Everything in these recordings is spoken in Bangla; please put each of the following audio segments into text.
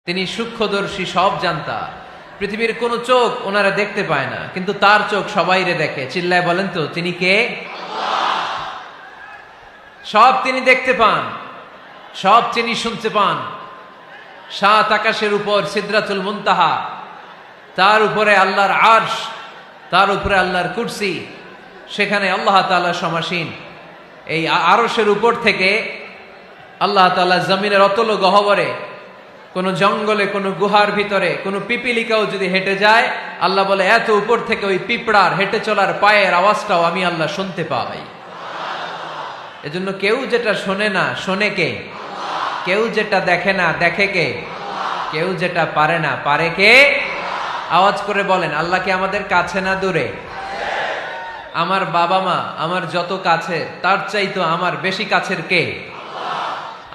তিনি সূক্ষ্মদর্শী, সব জানতা। পৃথিবীর কোন চোখ ওনারা দেখতে পায় না, কিন্তু তার চোখ সবাইরে দেখে। চিল্লায় বলেন তো তিনি কে? সব তিনি দেখতে পান, সব তিনি শুনতে পান। সাত আকাশের উপর সিদরাতুল মুনতাহা, তার উপরে আল্লাহর আরশ, তার উপরে আল্লাহর কুরসি, সেখানে আল্লাহ তাআলা সমাসীন। এই আরশের উপর থেকে আল্লাহ তাআলা জমিনের অতল গহ্বরে, কোন জঙ্গলে, কোন গুহার ভিতরে কোন পিপিলিকাও যদি হেঁটে যায়, আল্লাহ বলে এত উপর থেকে ওই পিঁপড়ার হেঁটে চলার পায়ের আওয়াজটাও আমি আল্লাহ শুনতে পাই। এজন্য কেউ যেটা শোনে না, শোনে কে? কেউ যেটা দেখে না, দেখে কে? কেউ যেটা পারে না, পারে কে? আওয়াজ করে বলেন, আল্লাহ কি আমাদের কাছে না দূরে? আমার বাবা মা আমার যত কাছে, তার চাইতো আমার বেশি কাছের কে?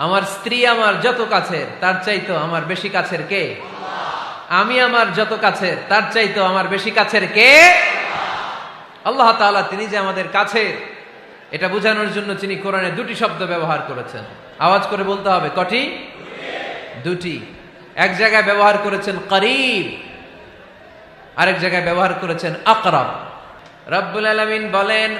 আমার স্ত্রী আমার যত কাছের, তার চাইতো আমার বেশি কাছের কে? আমি আমার যত কাছের, তার চাইতো আমার বেশি কাছের কে? আল্লাহ তাআলা তিনি যে আমাদের কাছে, এটা বোঝানোর জন্য তিনি কোরআনে দুটি শব্দ ব্যবহার করেছেন। আওয়াজ করে বলতে হবে, কটি? দুটি। এক জায়গায় ব্যবহার করেছেন করিব, আরেক জায়গায় ব্যবহার করেছেন আকরাব। রব্বুল আলামিন বলেন,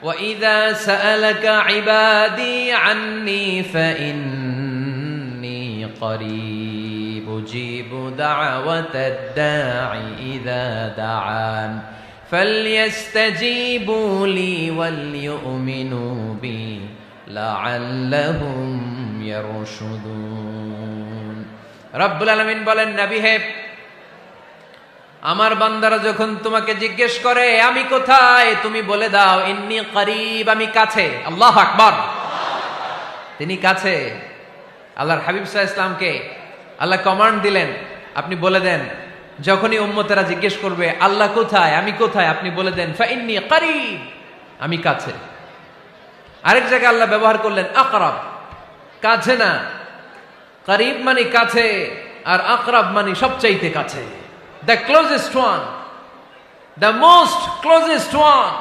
وَإِذَا سَأَلَكَ عِبَادِي عَنِّي فَإِنِّي قَرِيبٌ أُجِيبُ دَعْوَةَ الدَّاعِ إِذَا دَعَانِ فَلْيَسْتَجِيبُوا لِي وَلْيُؤْمِنُوا بِي لَعَلَّهُمْ يَرْشُدُونَ। রব্বুল আলামিন বলেন, নবী হে, আমার বান্দারা যখন তোমাকে জিজ্ঞেস করে আমি কোথায়, তুমি বলে দাও ইন্নী করিব, আমি কাছে। আল্লাহু আকবার। তিনি কাছে। আল্লাহর হাবিব সাল্লাল্লাহু আলাইহি ওয়াসাল্লামকে আল্লাহ কমান্ড দিলেন, আপনি বলে দেন, যখনই উম্মতেরা জিজ্ঞেস করবে আল্লাহ কোথায়, আমি কোথায়, আপনি বলে দেন ফাইন্নী করিব, আমি কাছে। আরেক জায়গায় আল্লাহ ব্যবহার করলেন আকরাব, কাছে না। করিব মানে কাছে, আর আকরাব মানে সবচাইতে কাছে। The closest one, the most closest one,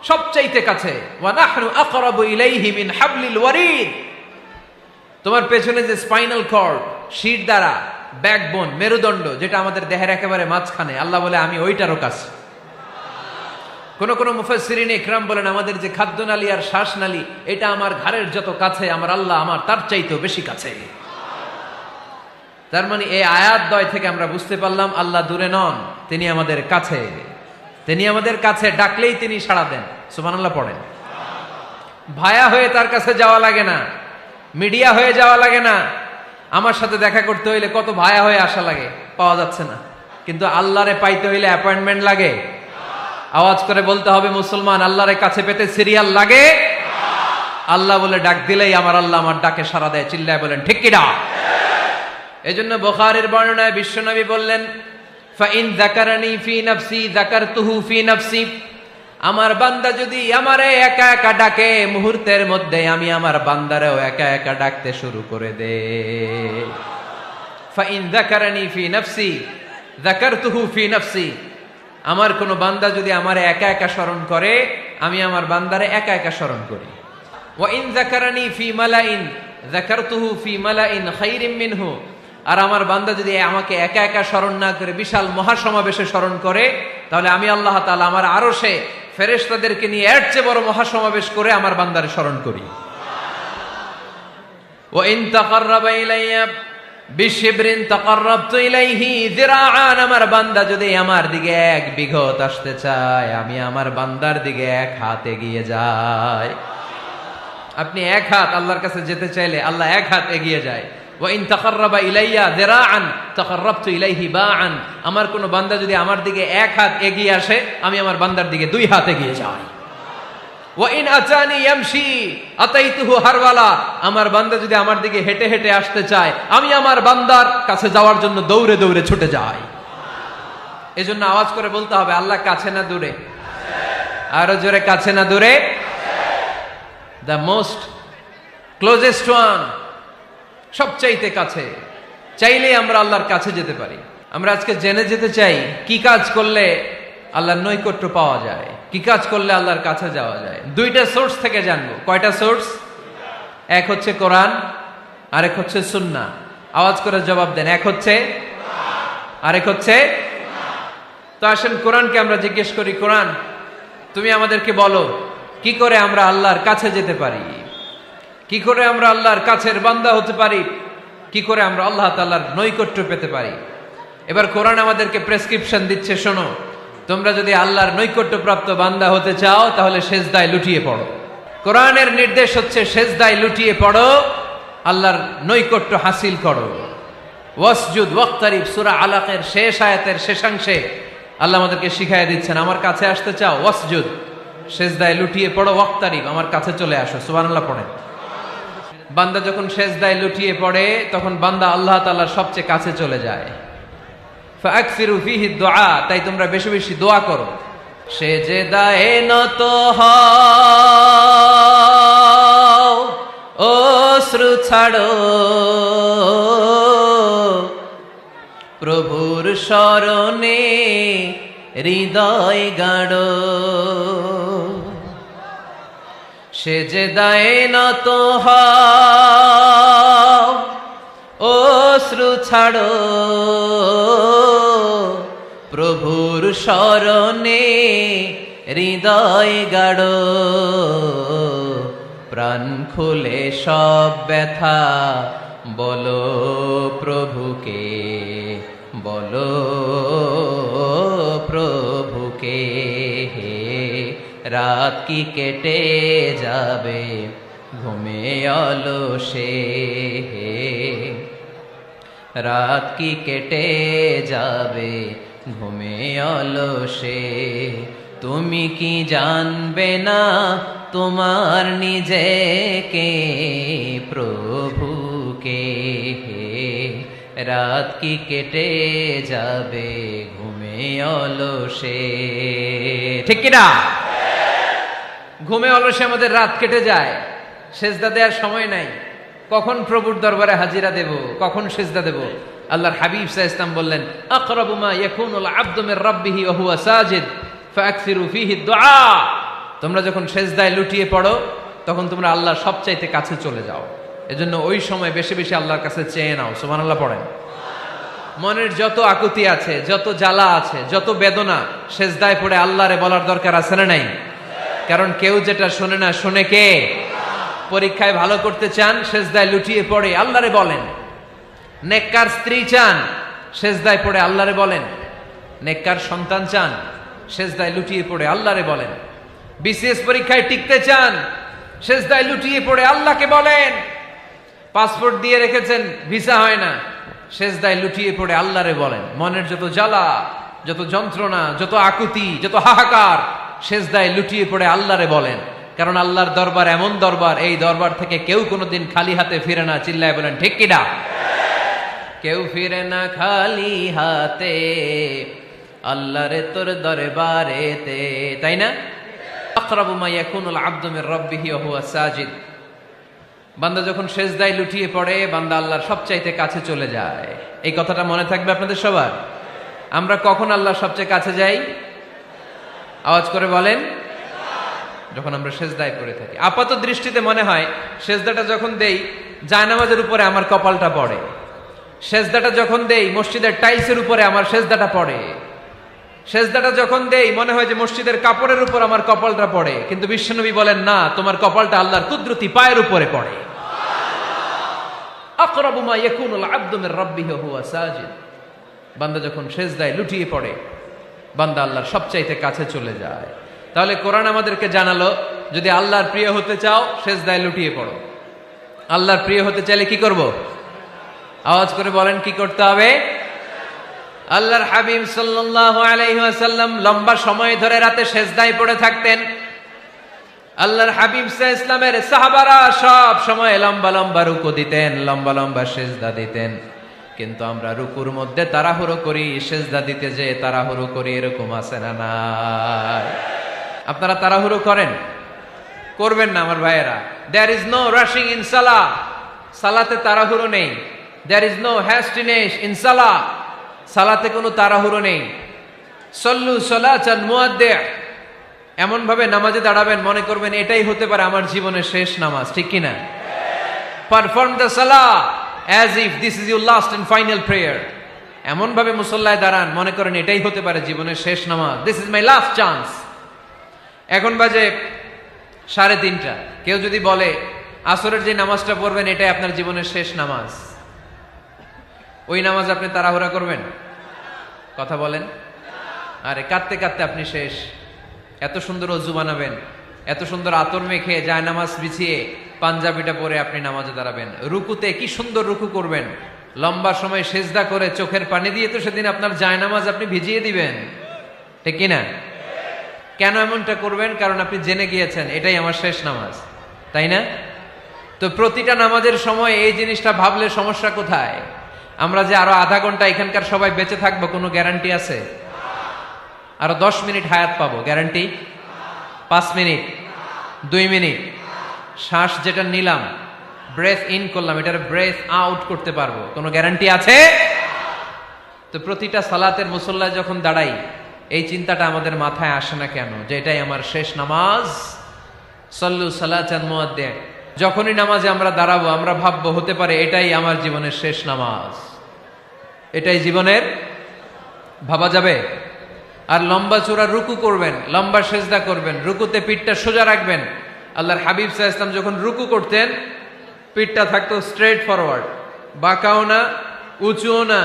সবচাইতে কাছে। ওয়া নাহনু আকরাবু ইলাইহি মিন হাবলিল ওয়ারিদ। তোমার পেছনে যে স্পাইনাল কর্ড, শির দ্বারা, ব্যাকবোন, মেরুদণ্ড, যেটা আমাদের দেহের একেবারে মাঝখানে, আল্লাহ বলে আমি ওইটারও কাছে। কোন কোন মুফাসসিরিন ইকরাম বলেন, আমাদের যে খাদ্যনালী আর শ্বাসনালী, এটা আমার ঘাড়ের যত কাছে, আমার আল্লাহ আমার তার চাইতেও বেশি কাছে। তার মানে এই আয়াত দ্বয় থেকে আমরা বুঝতে পারলাম আল্লাহ দূরে নন, তিনি আমাদের কাছে। তিনি আমাদের কাছে, ডাকলেই তিনি সাড়া দেন। সুবহানাল্লাহ পড়েন। ভায়া হয়ে তার কাছে যাওয়া লাগে না, মিডিয়া হয়ে যাওয়া লাগে না। আমার সাথে দেখা করতে হইলে কত ভায়া হয়ে আসা লাগে, পাওয়া যাচ্ছে না। কিন্তু আল্লাহরে পাইতে হইলে অ্যাপয়েন্টমেন্ট লাগে। আওয়াজ করে বলতে হবে মুসলমান, আল্লাহরে কাছে পেতে সিরিয়াল লাগে। আল্লাহ বলে ডাক দিলেই আমার আল্লাহ আমার ডাকে সাড়া দেয়। চিল্লায় বলেন ঠিক কি না? এজন্য বুখারীর বর্ণনায় বিশ্বনবী বললেন, ফাইন যাকারানি ফি নাফসি যাকারতুহু ফি নাফসি। আমার বান্দা যদি আমারে একা একা ডাকে, মুহূর্তের মধ্যে আমি আমার বান্দারেও একা একা ডাকতে শুরু করে দে। ফাইন যাকারানি ফি নাফসি যাকারতুহু ফি নাফসি। আমার কোন বান্দা যদি আমারে একা একা স্মরণ করে, আমি আমার বান্দারে একা একা স্মরণ করি। ওয়া ইন যাকারানি ফি মালাইন যাকারতুহু ফি মালাইন খায়রিম মিনহু। আর আমার বান্দা যদি আমাকে একা একা স্মরণ না করে বিশাল মহাসমাবেশে স্মরণ করে, তাহলে আমি আল্লাহ তাআলা আমার আরশে ফেরেশতাদেরকে নিয়ে এর চেয়ে বড় মহাসমাবেশ করে আমার বান্দারে স্মরণ করি। ওয়া ইন তাকাররাবা ইলাইয়া বিশিবরিন তাকাররাবতু ইলাইহি যিরাআন। আমার বান্দা যদি আমার দিকে এক বিঘত আসতে চায়, আমি আমার বান্দার দিকে এক হাত এগিয়ে যাই। আপনি এক হাত আল্লাহর কাছে যেতে চাইলে আল্লাহ এক হাত এগিয়ে যায়। ওয়া ইন তাকাররাবা ইলাইয়া যিরাআন তাকাররাবতু ইলাইহি বাআন। আমার কোন বান্দা যদি আমার দিকে এক হাত এগিয়ে আসে, আমি আমার বান্দার দিকে দুই হাত এগিয়ে যাই। ওয়া ইন আতানি ইয়ামশি আতাইতুহু হারওয়ালা। আমার বান্দা যদি আমার দিকে হেঁটে হেঁটে আসতে চায়, আমি আমার বান্দার কাছে যাওয়ার জন্য দৌড়ে দৌড়ে ছুটে যাই। এজন্য আওয়াজ করে বলতে হবে, আল্লাহ কাছে না দূরে? আরো জোরে, কাছে না দূরে? দ্য মোস্ট ক্লোজেস্ট ওয়ান, সবচাইতে কাছে। চাইলেই আমরা আল্লাহর কাছে যেতে পারি। আমরা আজকে জেনে যেতে চাই কি কাজ করলে আল্লাহর নৈকট্য পাওয়া যায়, কি কাজ করলে আল্লাহর কাছে যাওয়া যায়। দুইটা সোর্স থেকে জানবো। কয়টা সোর্স? এক হচ্ছে কোরআন, আরেক হচ্ছে সুন্নাহ। আওয়াজ করে জবাব দেন। এক হচ্ছে, আরেক হচ্ছে। তো আসেন কোরআনকে আমরা জিজ্ঞেস করি, কোরআন তুমি আমাদেরকে বলো কি করে আমরা আল্লাহর কাছে যেতে পারি, কি করে আমরা আল্লাহর কাছের বান্দা হতে পারি, কি করে আমরা আল্লাহ তাআলার নৈকট্য পেতে পারি। এবার কোরআন আমাদেরকে প্রেসক্রিপশন দিচ্ছে, শোনো, তোমরা যদি আল্লাহর নৈকট্য প্রাপ্ত বান্দা হতে চাও তাহলে সেজদায় লুটিয়ে পড়ো। কোরআনের নির্দেশ হচ্ছে সেজদায় লুটিয়ে পড়ো, আল্লাহর নৈকট্য হাসিল করো। ওয়াসজুদ ওয়াক্তারিব, সূরা আলাকের শেষ আয়াতের শেষাংশে আল্লাহ আমাদেরকে শিখাইয়া দিচ্ছেন, আমার কাছে আসতে চাও, ওয়াসজুদ, সেজদায় লুটিয়ে পড়ো, ওয়াক্তারিব, আমার কাছে চলে আসো। সুবহানাল্লাহ পড়েন। বান্দা যখন সেজদায় লুটিয়ে পড়ে তখন বান্দা আল্লাহ তাআলার সবচেয়ে কাছে চলে যায়। ফাকসিরু ফিহি দুআ, তাই তোমরা বেশি বেশি দোয়া করো। সেজদায়ে নত হও, অশ্রু ছাড়ো, প্রভুর শরণে হৃদয় গাড়ো। সেজদায়ে নত হও, অশ্রু ছাড়ো, প্রভুর শরণে হৃদয় গাড়ো। প্রাণ খুলে সব ব্যথা বলো প্রভুকে, বলো প্রভুকে। রাত কি কেটে যাবে ঘুমে অলসে, রাত কি কেটে যাবে ঘুমে অলসে। তুমি কি জানবে না তোমার নিজেকে, প্রভুকে। রাত কি কেটে যাবে ঘুমে অলসে। ঠিক কিনা? ঘুমে অলসে আমাদের রাত কেটে যায়, সেজদা দেওয়ার সময় নাই। কখন প্রভুর দরবারে হাজিরা দেব, কখন সেজদা দেব? আল্লাহর হাবিব সাল্লাল্লাহু আলাইহি ওয়াসাল্লাম বললেন, আকরাবু মা ইয়াকুনুল আবদু মির রাব্বিহি ওয়া হুয়া সাজিদ ফাকসিরু ফিহি দুআ। তোমরা যখন সেজদায় লুটিয়ে পড়ো তখন তোমরা আল্লাহর সবচাইতে কাছে চলে যাও। এজন্য ওই সময় বেশি বেশি আল্লাহর কাছে চেয়ে নাও। সুবহানাল্লাহ পড়েন। মনের যত আকুতি আছে, যত জ্বালা আছে, যত বেদনা, সেজদায় পড়ে আল্লাহরে বলার দরকার আছে না নাই? কারণ কেউ যেটা শোনে না, শোনে কে? পরীক্ষায় ভালো করতে চান, সেজদায় লুটিয়ে পড়ে আল্লাহরে বলেন। নেককার স্ত্রী চান, সেজদায় পড়ে আল্লাহরে বলেন। নেককার সন্তান চান, সেজদায় লুটিয়ে পড়ে আল্লাহরে বলেন। বিসিএস পরীক্ষায় টিকতে চান, সেজদায় লুটিয়ে পড়ে আল্লাহকে বলেন। পাসপোর্ট দিয়ে রেখেছেন, ভিসা হয় না, সেজদায় লুটিয়ে পড়ে আল্লাহরে বলেন। মনের যত জ্বালা, যত যন্ত্রণা, যত আকুতি, যত হাহাকার, সেজদায় লুটিয়ে পড়ে আল্লাহরে বলেন। কারণ আল্লাহর দরবার এমন দরবার, এই দরবার থেকে কেউ কোনোদিন খালি হাতে ফিরে না। চিল্লায় বলেন ঠিক কিনা? কেউ ফিরে না খালি হাতে আল্লাহরে তোর দরবারেতে, তাই না? আকরাবু মা ইয়াকুনুল আবদু মির রাব্বিহি ওয়া হুয়া সাজিদ। বান্দা যখন সেজদায় লুটিয়ে পড়ে, বান্দা আল্লাহর সবচাইতে কাছে চলে যায়। এই কথাটা মনে থাকবে আপনাদের সবার। আমরা কখন আল্লাহর সবচেয়ে কাছে যাই? আওয়াজ করে বলেন। যখন আমরা সেজদায় পড়ে থাকি। আপাত দৃষ্টিতে মনে হয় সেজদাটা যখন দেই জায়নামাজের উপরে আমার কপালটা পড়ে, সেজদাটা যখন দেই মসজিদের টাইলসের উপরে আমার সেজদাটা পড়ে, সেজদাটা যখন দেই মনে হয় যে মসজিদের কাপড়ের উপর আমার কপালটা পড়ে। কিন্তু বিশ্বনবী বলেন, না, তোমার কপালটা আল্লাহর কুদরতি পায়ের উপরে পড়ে। আকরাবু মা ইয়াকুনুল আবদু মির রাব্বিহি ওয়া হুয়া সাজিদ। বান্দা যখন সেজদায় লুটিয়ে পড়ে, বান্দা আল্লাহর সবচাইতে কাছে চলে যায়। তাহলে কোরআন আমাদেরকে জানালো, যদি আল্লাহর প্রিয় হতে চাও সেজদায় লুটিয়ে পড়ো। আল্লাহর প্রিয় হতে চাইলে কি করব? আওয়াজ করে বলেন, কি করতে হবে? আল্লাহর হাবিব সাল্লাল্লাহু আলাইহি ওয়াসাল্লাম লম্বা সময় ধরে রাতে সেজদায় পড়ে থাকতেন। আল্লাহর হাবিব সাল্লাল্লাহু আলাইহি ওয়াসাল্লামের সাহাবারা সব সময় লম্বা লম্বা রুকু দিতেন, লম্বা লম্বা সেজদা দিতেন। কিন্তু আমরা রুকুর মধ্যে তাড়াহুড়ো করি, সেজদা দিতে যে তাড়াহুড়ো করি, এরকম আছে না নাই? আপনারা তাড়াহুড়ো করেন? করবেন না আমার ভাইয়েরা। There is no rushing in সালাহ। সালাতে তাড়াহুড়ো নেই। There is no hastiness in সালাহ। সালাতে কোনো তাড়াহুড়ো নেই। সল্লু সালাতান মুআদ্দি'। এমন ভাবে নামাজে দাঁড়াবেন মনে করবেন এটাই হতে পারে আমার জীবনের শেষ নামাজ, ঠিক কিনা? পারফর্ম দ্য সালাহ as if this is your last and final prayer. এমন ভাবে মুসল্লায় দাঁড়ান মনে করেন এটাই হতে পারে জীবনের শেষ নামাজ, this is my last chance. এখন বাজে 3:30। কেউ যদি বলে আসরের যে নামাজটা পড়বেন এটাই আপনার জীবনের শেষ নামাজ, ওই নামাজ আপনি তাড়াহুড়া করবেন? কথা বলেন। আরে কাঁদতে কাঁদতে আপনি শেষ। এত সুন্দর অজু বানাবেন, এত সুন্দর আতর মেখে যায় নামাজ বিছিয়ে পাঞ্জাবিটা পরে আপনি নামাজে দাঁড়াবেন। রুকুতে কি সুন্দর রুকু করবেন, লম্বা সময় সেজদা করে চোখের পানি দিয়ে তো সেদিন আপনার যায় নামাজ আপনি ভিজিয়ে দিবেন, ঠিক কিনা? কেন এমনটা করবেন? কারণ আপনি জেনে গিয়েছেন এটাই আমার শেষ নামাজ, তাই না? তো প্রতিটা নামাজের সময় এই জিনিসটা ভাবলে সমস্যা কোথায়? আমরা যে আরো আধা ঘন্টা এখানকার সবাই বেঁচে থাকবো কোনো গ্যারান্টি আছে? আরো 10 মিনিট হায়াত পাবো, গ্যারান্টি? 5 মিনিট, 2 মিনিট, শ্বাস যেটা নিলাম, ব্রেথ ইন করলাম, এটার ব্রেথ আউট করতে পারবো, কোনো গ্যারান্টি আছে? তো প্রতিটা সালাতের মুসল্লায় যখন দাঁড়াই এই চিন্তাটা আমাদের মাথায় আসে না কেন যে এটাই আমার শেষ নামাজ? সল্লু সালাতান মুআদ্দিন। যখনই নামাজে আমরা দাঁড়াবো আমরা ভাববো হতে পারে এটাই আমার জীবনের শেষ নামাজ, এটাই জীবনের, ভাবা যাবে? আর লম্বা চূড়া রুকু করবেন, লম্বা সেজদা করবেন, রুকুতে পিঠটা সোজা রাখবেন। আল্লাহর হাবিব সাল্লাল্লাহু আলাইহি ওয়াসাল্লাম যখন রুকু করতেন পিঠটা থাকতো স্ট্রেট ফরওয়ার্ড, বাঁকাও না উঁচুও না,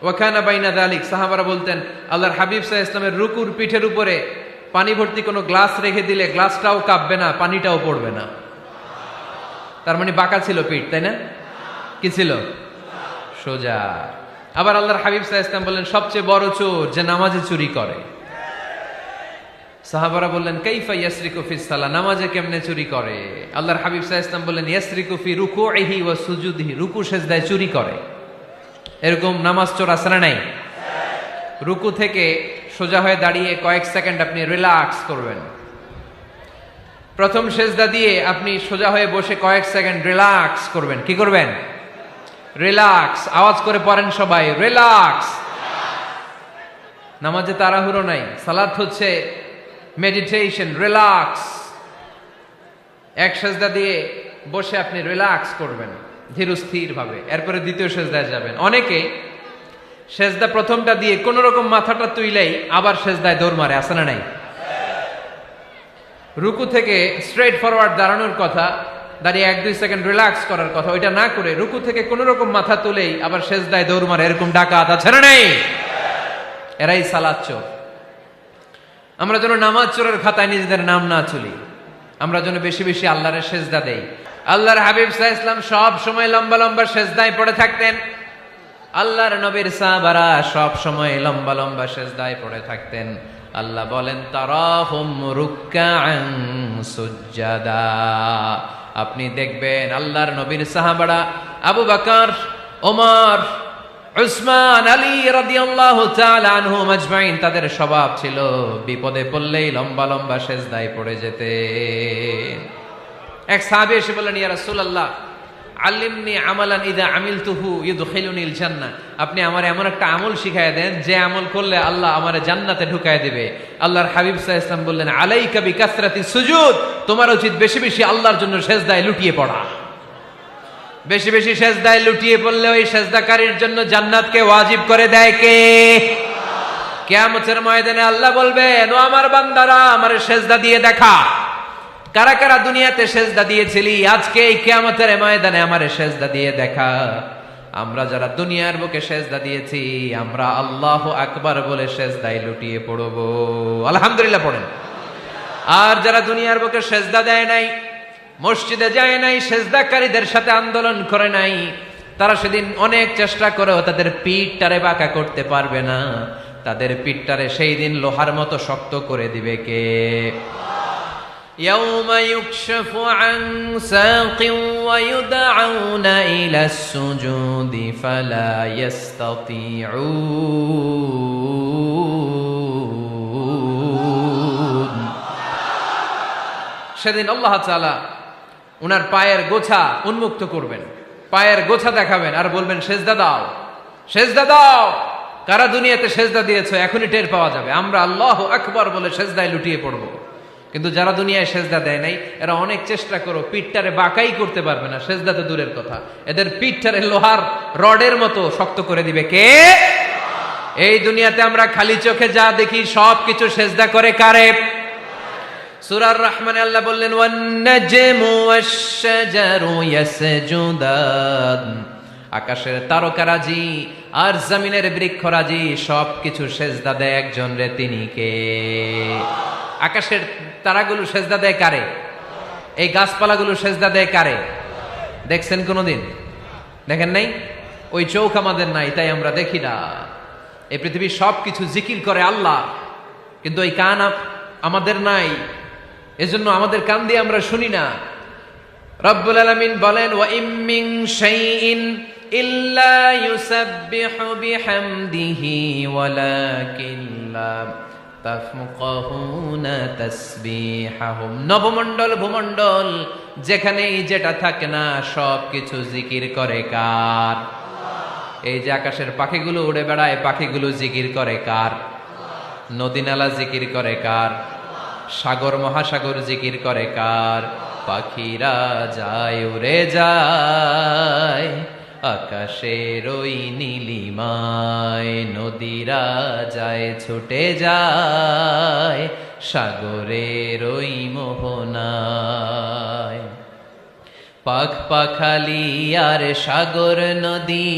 ওয়াকানা বাইনা যালিক। সাহাবারা বলতেন আল্লাহর হাবিব সাল্লাল্লাহু আলাইহি ওয়াসাল্লামের রুকুর পিঠের উপরে পানি ভর্তি কোনো গ্লাস রেখে দিলে গ্লাসটাও কাঁপবে না, পানিটাও পড়বে না। তার মানে বাঁকা ছিল পিঠ, তাই না? কি ছিল? সোজা। আবার আল্লাহর হাবিব সাল্লাল্লাহু আলাইহি ওয়াসাল্লাম বললেন সবচেয়ে বড় চোর যে নামাজে চুরি করে। সাহাবারা বললেন কাইফা ইয়াসরিকু ফিস সালাহ, নামাজে কেমনে চুরি করে? আল্লাহর হাবিব সাল্লাল্লাহু আলাইহি ওয়াসাল্লাম বললেন ইয়াসরিকু ফি রুকুইহি ওয়া সুজুদিহি, রুকু সেজদায় চুরি করে। এরকম নামাজ চোর আছে না নাই? রুকু থেকে সোজা হয়ে দাঁড়িয়ে কয়েক সেকেন্ড আপনি রিল্যাক্স করবেন। প্রথম সেজদা দিয়ে আপনি সোজা হয়ে বসে কয়েক সেকেন্ড রিল্যাক্স করবেন। কি করবেন? রিল্যাক্স। আওয়াজ করে পড়েন সবাই, রিল্যাক্স। নামাজে তাড়াহুড়ো নাই, সালাত হচ্ছে মেডিটেশন, রিল্যাক্স। এক সেজদা দিয়ে বসে আপনি রিল্যাক্স করবেন ধীরস্থির ভাবে, এরপরে দ্বিতীয় সেজদায় যাবেন। অনেকে সেজদা প্রথমটা দিয়ে কোন রকম মাথাটা তুইলেই আবার সেজদায় দৌড় মারে, আছে না নাই? রুকু থেকে স্ট্রেট ফরওয়ার্ড দাঁড়ানোর কথা, দাঁড়িয়ে 1-2 সেকেন্ড রিল্যাক্স করার কথা, ওইটা না করে রুকু থেকে কোন রকম মাথা তুলেই আবার সেজদায় দৌড় মারে, এরকম ডাকাত আছে না নাই? এরাই সালাত চোর। আমরা যেন নামাজ চোরের খাতায় নিজেদের নাম না তুলি, আমরা যেন বেশি বেশি আল্লাহর সেজদা দেই। আল্লাহর হাবিব সাল্লাল্লাহু আলাইহি ওয়াসাল্লাম সব সময় লম্বা লম্বা সেজদায় পড়ে থাকতেন। আল্লাহর নবীর সাহাবারা সব সময় লম্বা লম্বা সেজদায় পড়ে থাকতেন। আল্লাহ বলেন তারাহুম রুকআন সুজদা। আপনি দেখবেন আল্লাহর নবীর সাহাবারা আবু বকর, ওমর, উসমান, আলী রাদিয়াল্লাহু তাআলা আনহুম আজমাইন, তাদের স্বভাব ছিল বিপদে পড়লেই লম্বা লম্বা সেজদায় পড়ে যেতেন। এক সাহাবী এসে বললেন ইয়া রাসূলুল্লাহ আল্লিমনি আমালান ইযা আমিলতুহু ইউদখিলুনিল জান্নাহ, আপনি আমার এমন একটা আমল শিখায় দেন যে আমল করলে আল্লাহ আমারে জান্নাতে ঢুকায় দিবে। আল্লাহর হাবিব সাল্লাল্লাহু আলাইহি ওয়াসাল্লাম বললেন আলাইকা বিকাসরাতিস সুজুদ, তোমার উচিত বেশি বেশি আল্লাহর জন্য সেজদায় লুটিয়ে পড়া। বেশি বেশি সেজদায় লুটিয়ে পড়লে ওই সেজদাকারীর জন্য জান্নাতকে ওয়াজিব করে দেয় কে? কিয়ামতের ময়দানে আল্লাহ বলবেন ও আমার বান্দারা আমারে সেজদা দিয়ে দেখা, কারা কারা দুনিয়াতে সেজদা দিয়েছিলি, আজকে এই কিয়ামতের ময়দানে আমারে সেজদা দিয়ে দেখা। আমরা যারা দুনিয়ার বুকে সেজদা দিয়েছি আমরা আল্লাহু আকবার বলে সেজদায় লুটিয়ে পড়ব, আলহামদুলিল্লাহ পড়েন। আর যারা দুনিয়ার বুকে সেজদা দেয় নাই, মসজিদে যায় নাই, সেজদাকারীদের সাথে আন্দোলন করে নাই, তারা সেদিন অনেক চেষ্টা করেও তাদের পিঠটারে বাঁকা করতে পারবে না। তাদের পিঠটারে সেই দিন লোহার মতো শক্ত করে দিবে কে? يوم يكشف عن ساق ويدعون إلى السجود فلا يستطيعون। সেদিন আল্লাহ তাআলা উনার পায়ের গোছা উন্মুক্ত করবেন, পায়ের গোছা দেখাবেন আর বলবেন সেজদা দাও, সেজদা দাও। কারা দুনিয়াতে সেজদা দিয়েছো এখনই টের পাওয়া যাবে। আমরা আল্লাহু আকবার বলে সেজদায় লুটিয়ে পড়ব। কিন্তু যারা দুনিয়ায় সেজদা দেয় নাই এরা অনেক চেষ্টা করো পিঠটারে বাঁকাই করতে পারবে না, সেজদা তো দূরের কথা, এদের পিঠটারে লোহার রডের মতো শক্ত করে দিবে কে? এই দুনিয়াতে আমরা খালি চোখে যা দেখি সব কিছু সেজদা করে কারে? সূরার রহমানে আল্লাহ বললেন ওয়ান নাজমু ওয়াশ-শাজারু ইয়াসজুদান, আকাশের তারকারাজি আর জমিনের বৃক্ষরাজি সব কিছু সেজদা দেয় একজন রে, তিনি কে? আকাশের তারাগুলো সেজদা দেয় কারে? এই গাছপালাগুলো সেজদা দেয় কারে? দেখছেন কোনদিন? দেখেন নাই? ওই চোখ আমাদের নাই, তাই আমরা দেখি না। এই পৃথিবীর সব কিছু জিকির করে আল্লাহ, কিন্তু ওই কান আমাদের নাই, এজন্য আমাদের কান দিয়ে আমরা শুনি না। রব্বুল আলামিন বলেন ওয়া ইম মিন শাইইন ইল্লা ইউসাব্বিহু বিহামদিহি ওয়ালাকিন লা তাফকাহুনা তাসবিহাহুম। নবমণ্ডল ভূমণ্ডল যেখানেই যেটা থাকে না সব কিছু জিকির করে কার? এই যে আকাশের পাখিগুলো উড়ে বেড়ায়, পাখিগুলো জিকির করে কার? নদী নালা জিকির করে কার? সাগর মহাসাগর জিকির করে কার? পাখিরা যায় উড়ে যায় আকাশের ওই নীলিমায়, নদীরা যায় ছুটে যায় সাগরের ওই মোহনায়। পাখ পাখালি আর সাগর নদী,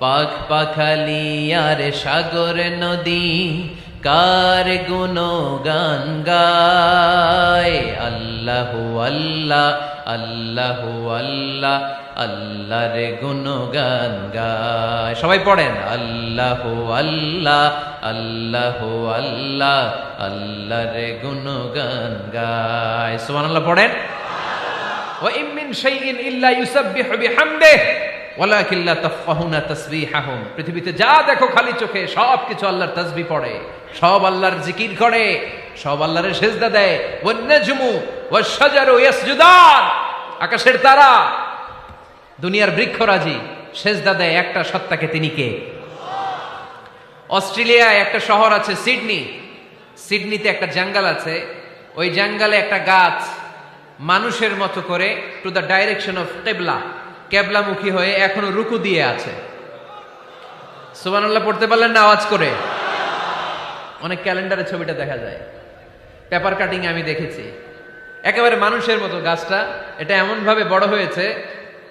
পাখ পাখালি আর সাগর নদী কার গুণগান গায়? আল্লাহু আল্লাহ আল্লাহু আল্লাহ আল্লাহর গুণগান গায়। সবাই পড়েন আল্লাহু আল্লাহ আল্লাহু আল্লাহ আল্লাহর গুণগান গায়। সুবহানাল্লাহ পড়েন। ওয়া ইম মিন শাইইন ইল্লা ইউসাব্বিহু বিহামদিহি ওয়ালাকিন লা তাফকাহুনা তাসবিহাহুম। পৃথিবীতে যা দেখো খালি চোখে সব কিছু আল্লাহর তাসবিহ পড়ে, সব আল্লাহর জিকির করে, সব আল্লাহর সেজদা দেয়। ওয়ান নাজমু ওয়াশ-শাজারু ইয়াসজুদান, আকাশের তারা দুনিয়ার বৃক্ষরাজি সেজদা দেয় একটা সত্তাকে, তিনি কে? অস্ট্রেলিয়ায় একটা শহর আছে সিডনি, সিডনিতে একটা জঙ্গল আছে, ওই জঙ্গলে একটা গাছ মানুষের মতো করে টু দ্য ডাইরেকশন অফ কিবলা, কেবলামুখী হয়ে এখনো রুকু দিয়ে আছে। সুবহানাল্লাহ পড়তে পারলেন না আওয়াজ করে? অনেক ক্যালেন্ডারে ছবিটা দেখা যায়, পেপার কাটিং আমি দেখেছি। একেবারে মানুষের মতো গাছটা, এটা এমন ভাবে বড় হয়েছে,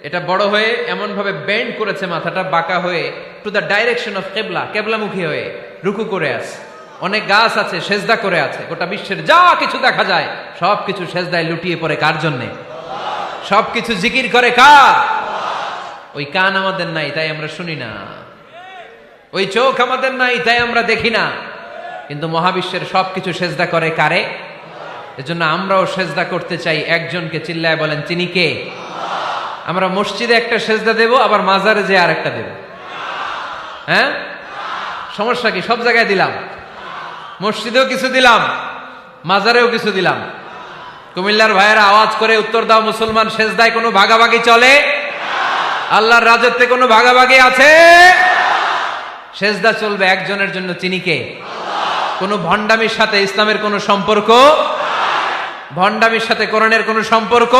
এটা বড় হয়ে এমন ভাবে বেন্ড করেছে, মাথাটা বাঁকা হয়ে টু দ্য ডাইরেকশন অফ কিবলা, কেবলামুখী হয়ে রুকু করে আছে। অনেক গাছ আছে সেজদা করে আছে। গোটা বিশ্বের যা কিছু দেখা যায় সব কিছু সেজদায় লুটিয়ে পড়ে কার জন্যে? সব কিছু জিকির করে কার? ওই কান আমাদের নাই, তাই আমরা শুনি না। ওই চোখ আমাদের নাই, তাই আমরা দেখি না। কিন্তু মহাবিশ্বের সবকিছু সেজদা করে কারে? এজন্য আমরাও সেজদা করতে চাই একজনকে। চিল্লায় বলেন তিনি কে? আমরা মসজিদে একটা সেজদা দেব, আবার মাজারে যে আরেকটা দেব। হ্যাঁ, সমস্যা কি? সব জায়গায় দিলাম, মসজিদেও কিছু দিলাম, মাজারেও কিছু দিলাম। কুমিল্লার ভাইয়েরা আওয়াজ করে উত্তর দাও, মুসলমান সেজদায় কোনো ভাগাভাগি চলে? আল্লাহর রাজত্বে কোনো ভাগাভাগি আছে? সেজদা চলবে একজনের জন্য, তিনি কে? কোন ভণ্ডামির সাথে ইসলামের কোন সম্পর্ক? ভণ্ডামির সাথে কোরআনের কোন সম্পর্ক?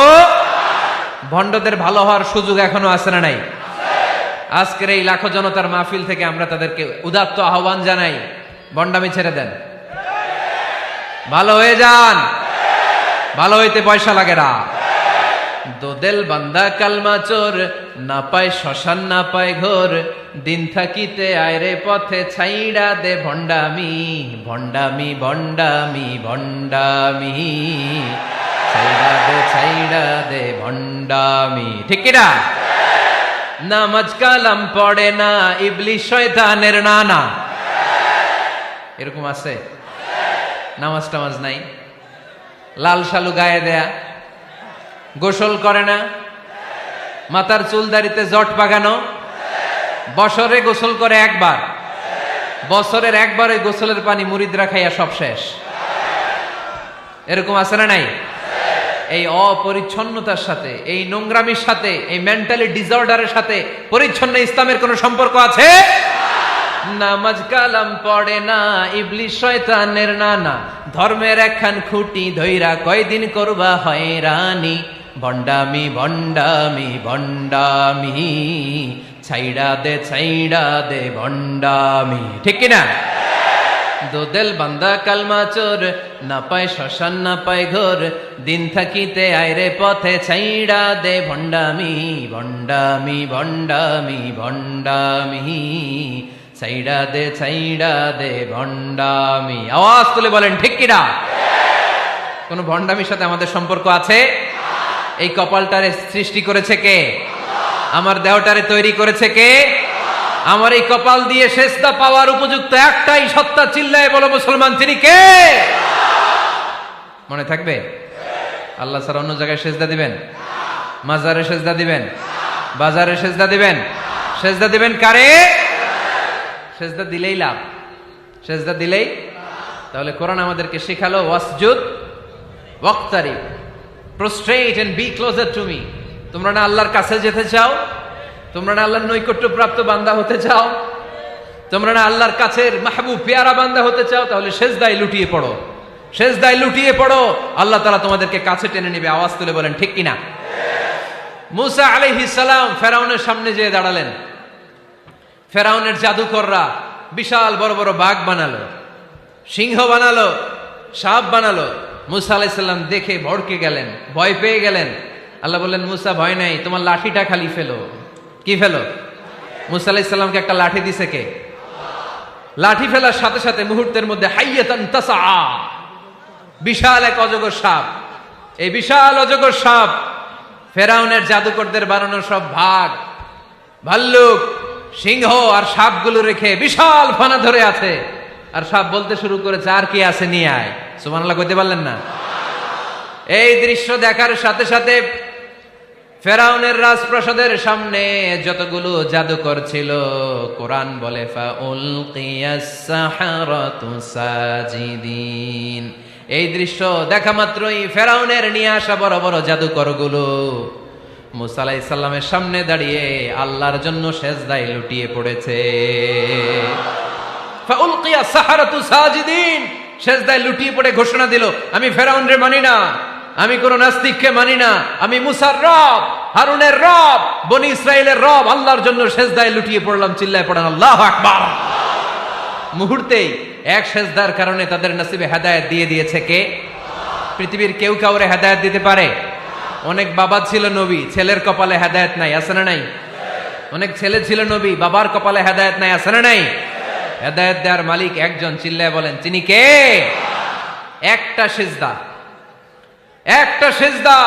ভণ্ডদের ভালো হওয়ার সুযোগ এখনো আছে না নাই? আজকের এই লাখো জনতার মাহফিল থেকে আমরা তাদেরকে উদাত্ত আহ্বান জানাই, ভণ্ডামি ছেড়ে দেন, ভালো হয়ে যান। ভালো হইতে পয়সা লাগে না। দোদেল বান্দা কালমা চোর, না পায় শ্মশান না পায় ঘোর, দিন থাকিতে আয়রে পথে ছাইড়া দে ভণ্ডামি, ভণ্ডামি ভণ্ডামি ভণ্ডামি, ছাইড়া দে ভণ্ডামি। ঠিক কিনা? নামাজ কালাম পড়ে না, ইবলিশ শয়তানের নানা। এরকম আছে? নামাজ টামাজ নাই, লাল শালু গায়ে দেয়া, গোসল করে না, মাথার চুল দাড়িতে জট পাকানো, বছরে গোসল করে একবার, বছরের একবার ওই গোসলের পানি মুরিদরা খাইয়া সব শেষ। এরকম আছে না নাই? এই অপরিচ্ছন্নতার সাথে, এই নোংরামির সাথে, এই মেন্টালি ডিসঅর্ডারের সাথে পরিচ্ছন্ন ইসলামের কোন সম্পর্ক আছে? নামাজ কালাম পড়ে না, ইবলিস শয়তানের নানা, ধর্মের একখান খুঁটি ধইরা কয়দিন করবা হয়রানি, ভণ্ডামি ভণ্ডামি ভণ্ডামি, ছাইড়া দে ভণ্ডামি। ঠিক কিনা? দোদেল বান্দা কালমা চোর, না পায় শ্মশান না পায় ঘোর, দিন থাকিতে আইরে পথে ছাইড়া দে ভণ্ডামি ভণ্ডামি ভণ্ডামি ভণ্ডামি, ছাইড়া দে ভণ্ডামি। আওয়াজ তুলে বলেন ঠিক কিনা? কোন ভণ্ডামির সাথে আমাদের সম্পর্ক আছে? এই কপালটারে সৃষ্টি করেছে কে? আমার দেহটারে তৈরি করেছে কে? আমার এই কপাল দিয়ে সেজদা পাওয়ার উপযুক্ত একটাই সত্তা, চিল্লায় বলো মুসলমান, তিনি কে? মনে থাকবে? আল্লাহ ছাড়া অন্য জায়গায় সেজদা দিবেন? মাজারে সেজদা দিবেন? বাজারে সেজদা দিবেন? সেজদা দিবেন কারে? সেজদা দিলেই লাভ, সেজদা দিলেই। তাহলে কোরআন আমাদেরকে শেখালো ওয়াসজুদ ওয়াক্তারিব, prostrate and be closer to me. তোমরা না আল্লাহর কাছে যেতে চাও? তোমরা না আল্লাহর নৈকট্য প্রাপ্ত বান্দা হতে চাও? তোমরা না আল্লাহর কাছের মাহবুব পেয়ারা বান্দা হতে চাও? তাহলে সেজদায় লুটিয়ে পড়ো, সেজদায় লুটিয়ে পড়ো, আল্লাহ তাআলা তোমাদেরকে কাছে টেনে নেবে। আওয়াজ তুলে বলেন ঠিক কিনা? মুসা আলাইহিস সালাম ফেরাউনের সামনে যেয়ে দাঁড়ালেন। ফেরাউনের জাদুকররা বিশাল বড় বড় বাঘ বানালো, সিংহ বানালো, সাপ বানালো। মুসা আলাইহিস সালাম দেখে ভড়কে গেলেন, ভয় পেয়ে গেলেন। আল্লাহ বললেন, মুসা ভয় নাই, তোমার লাঠিটা খালি ফেলো। কি ফেলো? মুসা আলাইহিস সালামকে একটা লাঠি দিছে কে? লাঠি ফেলার সাথে সাথে মুহূর্তের মধ্যে হাইয়াতান তাসআ, বিশাল এক অজগর সাপ। এই বিশাল অজগর সাপ ফেরাউনের জাদুকরদের বানানো সব ভাগ, ভাল্লুক, সিংহ আর সাপগুলো রেখে বিশাল ফানা ধরে আছে। আর সাপ বলতে শুরু করেছে, আর কি আছে নিয়ে আয়। সুবহানাল্লাহ কইতে পারলেন না? এই দৃশ্য দেখার সাথে সাথে ফেরাউনের রাজপ্রাসাদের সামনে যতগুলো জাদুকর ছিল, কোরআন বলে ফাউলকিয়াস সাহারাতু সাজিদিন। এই দৃশ্য দেখা মাত্রই ফেরাউনের নিয়ে আসা বড় বড় জাদুকরগুলো মুসা আলাইহিস সালামের সামনে দাঁড়িয়ে আল্লাহর জন্য সেজদায় লুটিয়ে পড়েছে। ফাউলকিয়াস সাহারাতু সাজিদিন, সেজদায় লুটিয়ে পড়ে ঘোষণা দিল, আমি ফেরাউনরে মানি না, আমি কোন নাস্তিককে মানি না, আমি মুসার রব, হারুনের রব, বনি ইসরাইলের রব, আল্লাহর জন্য সেজদায় লুটিয়ে পড়লাম। চিল্লায় পড়েন আল্লাহু আকবার। মুহূর্তেই এক সেজদার কারণে তাদের নসিবে হেদায়েত দিয়ে দিয়েছে কে? পৃথিবীর কেউ কাউরে হেদায়েত দিতে পারে? অনেক বাবা ছিল নবী, ছেলের কপালে হেদায়েত নাই, আছে না নাই? অনেক ছেলে ছিল নবী, বাবার কপালে হেদায়েত নাই, আছে না নাই? হেদায়েত দেওয়ার মালিক একজন, চিল্লায় বলেন তিনি কে? একটা সিজদা, একটা সিজদা,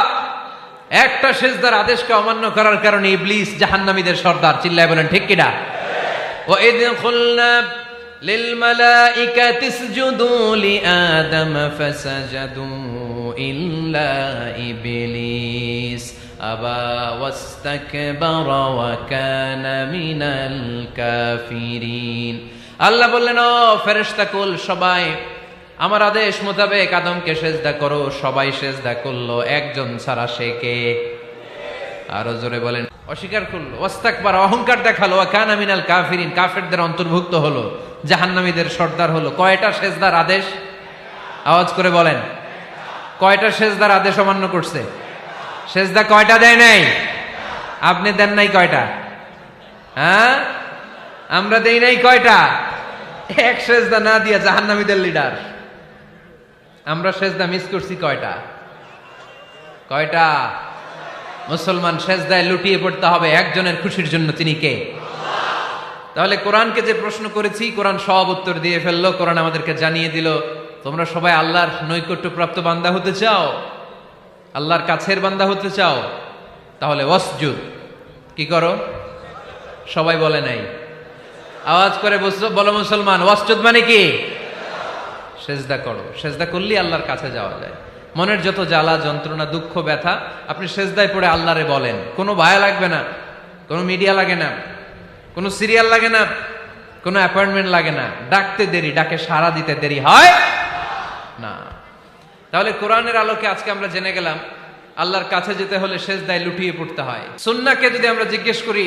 একটা সিজদার আদেশকে অমান্য করার কারণে ইবলিস জাহান্নামীদের সর্দার। চিল্লায় বলেন ঠিক কিনা? ওয়া ইয কুলনা লিল মালাইকাতি ইসজুদু লিআদম ফাসাজাদু ইল্লা ইবলিস আবা ওয়াস্তাকবারা ওয়া কানা মিনাল কাফিরিন। আল্লাহ বললেন, ও ফেরেশতা কুল সবাই আমার আদেশ মোতাবেক আদমকে সেজদা করো। সবাই সেজদা করলো, একজন ছাড়া, সে কে? আরো জোরে বলেন। অস্বীকার করলো, ওয়াস্তাকবার, অহংকার দেখালো, ওয়া কানা মিনাল কাফিরিন, কাফেরদের অন্তর্ভুক্ত হলো, জাহান্নামীদের সর্দার হলো। কয়টা সেজদার আদেশ? আওয়াজ করে বলেন, কয়টা সেজদার আদেশ অমান্য করছে? সেজদা কয়টা দেয় নাই? আপনি দেন নাই কয়টা? হ্যাঁ, আমরা দেই নাই কয়টা? এক সেজদা না দিয়া জাহান্নামীদের লিডার। আমরা সেজদা মিস করছি কয়টা? কয়টা? মুসলমান সেজদায় লুটিয়ে পড়তে হবে একজনের খুশির জন্য, তিনি কে? তাহলে কোরআনকে যে প্রশ্ন করেছি, কোরআন সব উত্তর দিয়ে ফেললো। কোরআন আমাদেরকে জানিয়ে দিল, তোমরা সবাই আল্লাহর নৈকট্যপ্রাপ্ত বান্দা হতে চাও, আল্লাহর কাছের বান্দা হতে চাও, তাহলে ওয়াসজুদ কি করো? সবাই বলে নাই, আওয়াজ করে বলো মুসলমান, ওয়াসজুদ মানে কি? সেজদা করো। সেজদা করলেই আল্লাহর কাছে যাওয়া যায়। মনের যত জ্বালা যন্ত্রণা দুঃখ ব্যথা আপনি সেজদায় পড়ে আল্লাহরে বলেন। কোনো ভায়া লাগবে না, কোনো মিডিয়া লাগে না, কোনো সিরিয়াল লাগে না, কোনো অ্যাপয়েন্টমেন্ট লাগে না। ডাকতে দেরি, ডাকে সাড়া দিতে দেরি হয় না। তাহলে কোরআনের আলোকে আজকে আমরা জেনে গেলাম আল্লাহর কাছে যেতে হলে সেজদায় লুটিয়ে পড়তে হয়। সুন্নাহকে যদি আমরা জিজ্ঞেস করি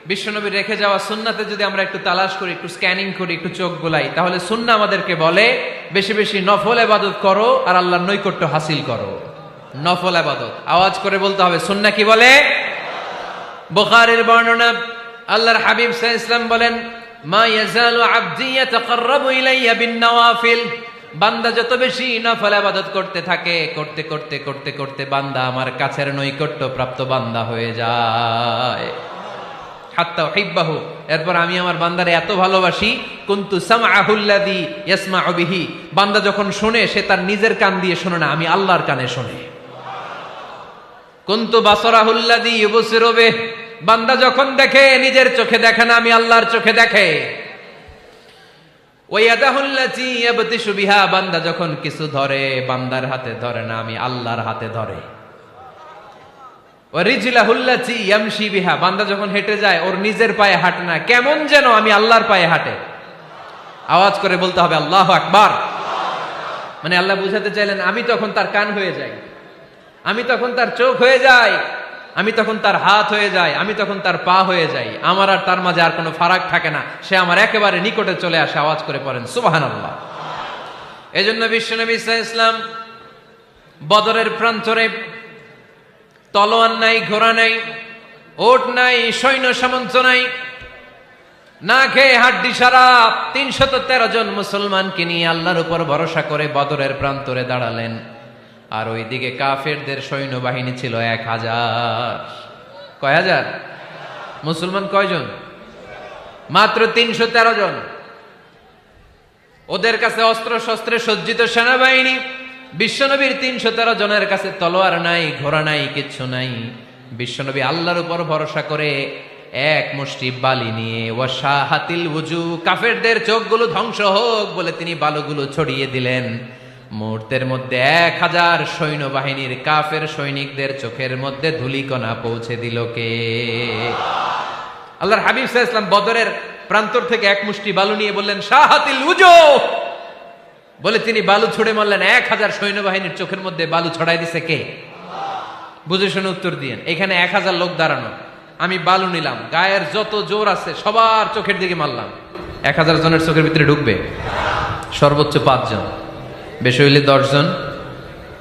বিশ্বনবী রেখে যাওয়া সুন্নাতে যদি আমরা একটু তালাশ করি, একটু স্ক্যানিং করি, একটু চোখ গোলাই, তাহলে সুন্নাহ আমাদেরকে বলে বেশি বেশি নফল ইবাদত করো আর আল্লাহর নৈকট্য হাসিল করো। নফল ইবাদত আওয়াজ করে বলতে হবে। সুন্নাহ কি বলে? বুখারীর বর্ণনা, আল্লাহর হাবিব সাল্লাল্লাহু আলাইহি ওয়াসাল্লাম বলেন, মা ইয়াজালু আবদি ইয়াতাকাররাবু ইলাইয়া বিন-নওয়াফিল, বান্দা যত বেশি নফল ইবাদত করতে থাকে, করতে করতে করতে করতে বান্দা আমার কাছের নৈকট্য প্রাপ্ত বান্দা হয়ে যায়। হাত্তা উহিব্বাহু, এরপর আমি আমার বান্দারে এত ভালোবাসি, কুনতু সামআহুল্লাযী ইয়াসমাউ বিহি, বান্দা যখন শুনে সে তার নিজের কান দিয়ে শুনে না, আমি আল্লাহর কানে শুনে। কুনতু বাসারাহুল্লাযী ইউবসিরু বিহি, বান্দা যখন দেখে নিজের চোখে দেখে না, আমি আল্লাহর চোখে দেখে। ওয়ায়াদাহুল্লাতী ইয়াবতিশু বিহা, বান্দা যখন কিছু ধরে বান্দার হাতে ধরে না, আমি আল্লাহর হাতে ধরে। ওয়ারিজলাহুল্লাতী ইয়ামশি বিহা, বান্দা যখন হেঁটে যায় ওর নিজের পায়ে হাঁটে না, কেমন যেন আমি আল্লাহর পায়ে হাঁটে। আওয়াজ করে বলতে হবে আল্লাহু আকবার। মানে আল্লাহ বুঝাতে চাইলেন আমি তখন তার কান হয়ে যাই, আমি তখন তার চোখ হয়ে যাই, আমি তখন তার হাত হয়ে যাই, আমি তখন তার পা হয়ে যাই, আমার আর তার মাঝে আর কোনো ফারাক থাকে না, সে আমার একেবারে নিকটে চলে আসে। আওয়াজ করে পড়েন সুবহানাল্লাহ। এজন্য বিশ্বনবী সাল্লাল্লাহু আলাইহি ওয়াসাল্লাম বদরের প্রান্তরে তলোয়ার নাই, ঘোড়া নাই, ওট নাই, সৈন্য সামন্ত নাই, না খেয়ে হাড্ডি সারা ৩১৩ জন মুসলমানকে নিয়ে আল্লাহর উপর ভরসা করে বদরের প্রান্তরে দাঁড়ালেন। আর ওইদিকে কাফেরদের সৈন্যবাহিনী ছিল ১,০০০। কয় হাজার? মুসলমান কয়জন? মাত্র ৩১৩ জন। ওদের কাছে অস্ত্র শস্ত্রে সজ্জিত সেনাবাহিনী, বিশ্বনবীর ৩১৩ জনের কাছে তলোয়ার নাই, ঘোড়া নাই, কিচ্ছু নাই। বিশ্বনবী আল্লাহর উপর ভরসা করে এক মুষ্টি বালি নিয়ে ওয়াশাহাতিল ওযু, কাফেরদের চোখগুলো ধ্বংস হোক বলে তিনি বালুগুলো ছড়িয়ে দিলেন। মুহূর্তের মধ্যে ১,০০০ সৈন্যবাহিনীর কাফের সৈনিকদের চোখের মধ্যে ধূলিকণা পৌঁছে দিল কে? আল্লাহর হাবিব সাল্লাল্লাহু আলাইহি ওয়াসাল্লাম বদরের প্রান্তর থেকে এক মুষ্টি বালু নিয়ে বললেন শাহাতিল ওযু, বলে তিনি বালু ছুড়ে মারলেন। ১,০০০ সৈন্যবাহিনীর চোখের মধ্যে বালু ছড়াই দিছে কে? বুঝে শুনে উত্তর দিয়েন। এখানে ১,০০০ লোক দাঁড়ানো, আমি বালু নিলাম, গায়ের যত জোর আছে সবার চোখের দিকে মারলাম। ১,০০০ জনের চোখের ভিতরে ঢুকবে? সর্বোচ্চ ৫ জন, বেশি হইলে ১০ জন,